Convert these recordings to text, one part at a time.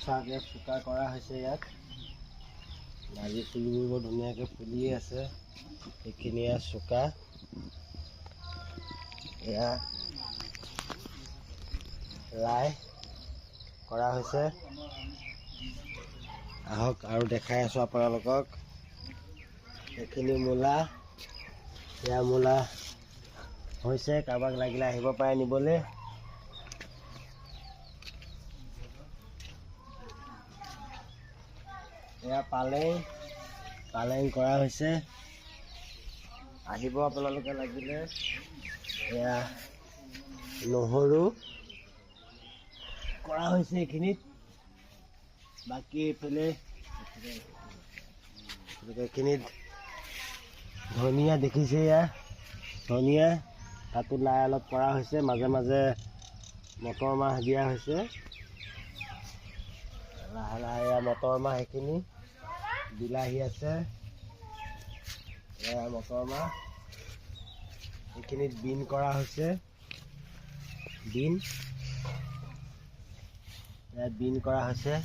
চাগে চোকা কৰা হৈছে ইয়াত। নাৰ্জী ফুলবোৰ বৰ ধুনীয়াকৈ ফুলি আছে। এইখিনি চোকা। এয়া লাই কৰা হৈছে। আহক আৰু দেখাই আছোঁ আপোনালোকক। এইখিনি মূলা, এয়া মূলা হৈছে। কাৰোবাক লাগিলে আহিব পাৰে নিবলৈ। এয়া পালেং কৰা হৈছে। আহিব আপোনালোকে লাগিলে। এয়া নহৰু কৰা হৈছে এইখিনিত। বাকী এইখিনিত ধনিয়া দেখিছে। এয়া ধনিয়া, তাতো লাই অলপ কৰা হৈছে। মাজে মাজে মটৰ মাহ দিয়া হৈছে। লাহে লাহে এয়া মটৰ মাহ, এইখিনি বিলাহী আছে। এয়া মটৰ মাহ, এইখিনিত বিন কৰা হৈছে। বিন কৰা হৈছে।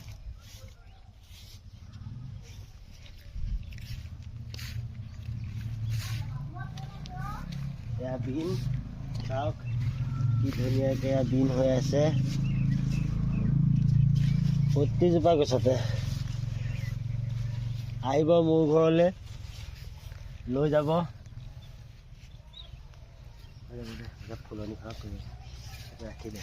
এয়া বিন চাওক কি ধুনীয়াকৈ বিন হৈ আছে প্ৰতিজোপা গছতে। আহিব মোৰ ঘৰলৈ, লৈ যাব। ফুলনিখন ৰাখি দে।